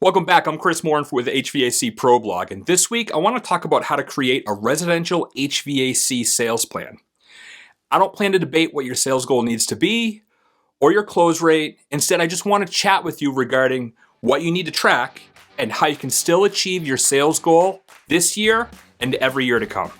Welcome back. I'm Chris Morin with HVAC Pro Blog, and this week I want to talk about how to create a residential HVAC sales plan. I don't plan to debate what your sales goal needs to be or your close rate. Instead, I just want to chat with you regarding what you need to track and how you can still achieve your sales goal this year and every year to come.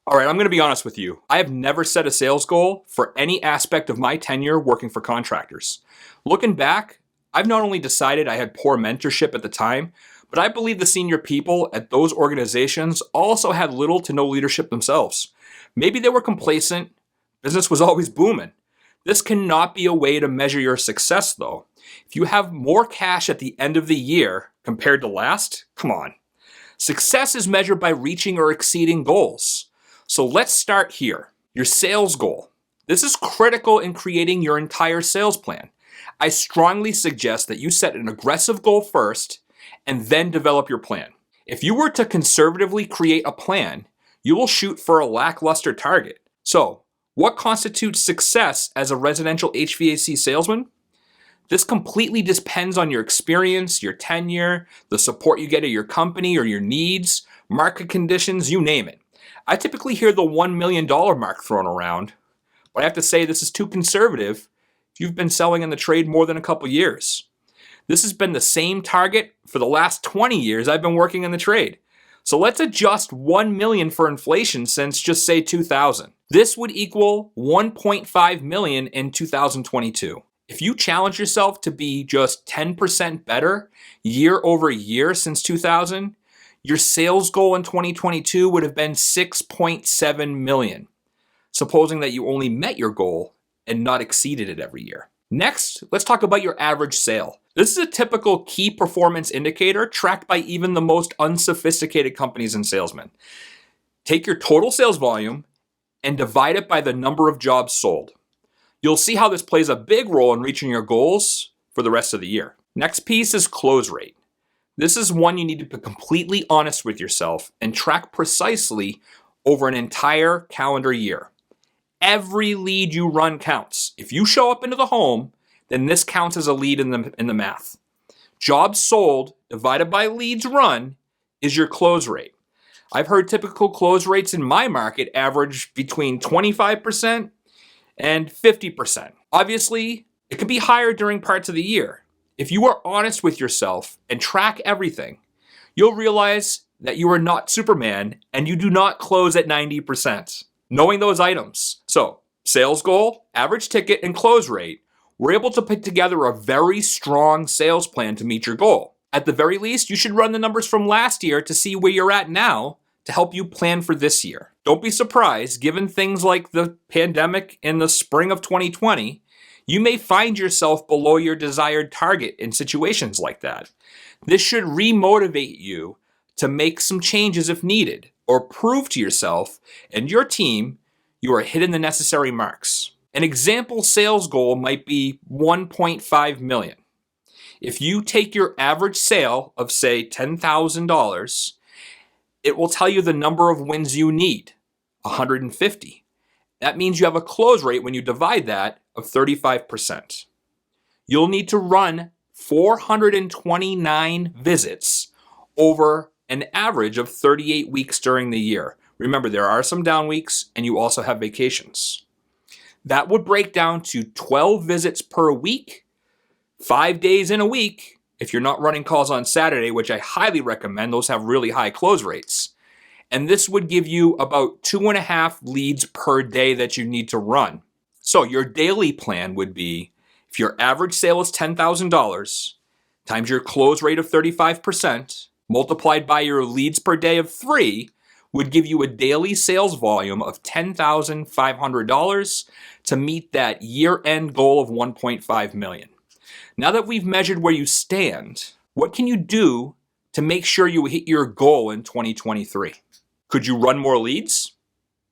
All right, I'm going to be honest with you. I have never set a sales goal for any aspect of my tenure working for contractors. Looking back, I've not only decided I had poor mentorship at the time, but I believe the senior people at those organizations also had little to no leadership themselves. Maybe they were complacent. Business was always booming. This cannot be a way to measure your success, though. If you have more cash at the end of the year compared to last, come on. Success is measured by reaching or exceeding goals. So let's start here. Your sales goal. This is critical in creating your entire sales plan. I strongly suggest that you set an aggressive goal first and then develop your plan. If you were to conservatively create a plan, you will shoot for a lackluster target. So, what constitutes success as a residential HVAC salesman? This completely depends on your experience, your tenure, the support you get at your company or your needs, market conditions, you name it. I typically hear the $1 million mark thrown around, but I have to say this is too conservative if you've been selling in the trade more than a couple years. This has been the same target for the last 20 years I've been working in the trade. So let's adjust 1 million for inflation since just say 2000. This would equal 1.5 million in 2022. If you challenge yourself to be just 10% better year over year since 2000, your sales goal in 2022 would have been 6.7 million, supposing that you only met your goal and not exceeded it every year. Next, let's talk about your average sale. This is a typical key performance indicator tracked by even the most unsophisticated companies and salesmen. Take your total sales volume and divide it by the number of jobs sold. You'll see how this plays a big role in reaching your goals for the rest of the year. Next piece is close rate. This is one you need to be completely honest with yourself and track precisely over an entire calendar year. Every lead you run counts. If you show up into the home, then this counts as a lead in the math. Jobs sold divided by leads run is your close rate. I've heard typical close rates in my market average between 25% and 50%. Obviously, it can be higher during parts of the year. If you are honest with yourself and track everything, you'll realize that you are not Superman and you do not close at 90%. Knowing those items. So, sales goal, average ticket, and close rate, we're able to put together a very strong sales plan to meet your goal. At the very least, you should run the numbers from last year to see where you're at now to help you plan for this year. Don't be surprised, given things like the pandemic in the spring of 2020, you may find yourself below your desired target in situations like that. This should re-motivate you to make some changes if needed, or prove to yourself and your team you are hitting the necessary marks. An example sales goal might be 1.5 million. If you take your average sale of, say, $10,000, it will tell you the number of wins you need, 150. That means you have a close rate when you divide that of 35%. You'll need to run 429 visits over an average of 38 weeks during the year. Remember, there are some down weeks and you also have vacations. That would break down to 12 visits per week, 5 days in a week, if you're not running calls on Saturday, which I highly recommend. Those have really high close rates. And this would give you about 2.5 leads per day that you need to run. So your daily plan would be, if your average sale is $10,000 times your close rate of 35%, multiplied by your leads per day of 3, would give you a daily sales volume of $10,500 to meet that year-end goal of 1.5 million. Now that we've measured where you stand, what can you do to make sure you hit your goal in 2023? Could you run more leads?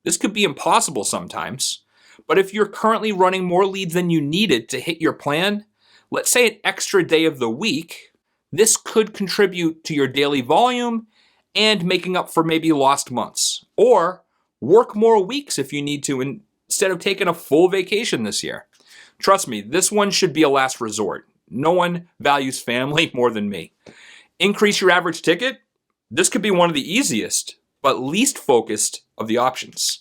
This could be impossible sometimes, but if you're currently running more leads than you needed to hit your plan, let's say an extra day of the week, this could contribute to your daily volume and making up for maybe lost months. Or work more weeks if you need to instead of taking a full vacation this year. Trust me, this one should be a last resort. No one values family more than me. Increase your average ticket? This could be one of the easiest, but least focused of the options.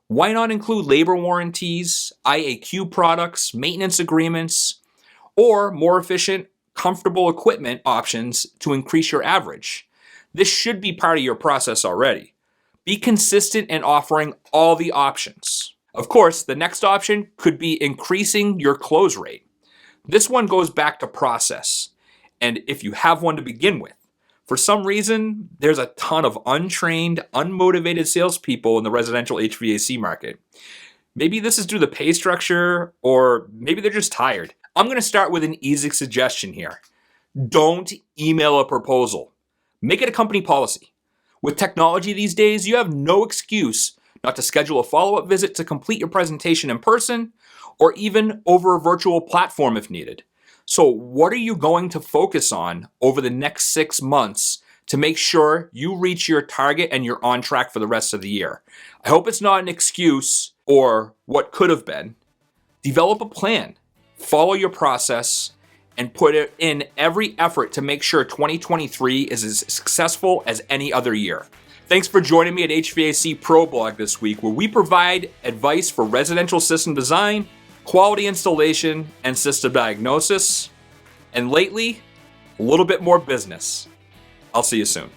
Why not include labor warranties, IAQ products, maintenance agreements, or more efficient, comfortable equipment options to increase your average? This should be part of your process already. Be consistent in offering all the options. Of course, the next option could be increasing your close rate. This one goes back to process, and if you have one to begin with. For some reason, there's a ton of untrained, unmotivated salespeople in the residential HVAC market. Maybe this is due to the pay structure, or maybe they're just tired. I'm going to start with an easy suggestion here. Don't email a proposal. Make it a company policy. With technology these days, you have no excuse not to schedule a follow-up visit to complete your presentation in person, or even over a virtual platform if needed. So what are you going to focus on over the next 6 months to make sure you reach your target and you're on track for the rest of the year? I hope it's not an excuse or what could have been. Develop a plan, follow your process, and put it in every effort to make sure 2023 is as successful as any other year. Thanks for joining me at HVAC Pro Blog this week, where we provide advice for residential system design, quality installation, and system diagnosis, and lately, a little bit more business. I'll see you soon.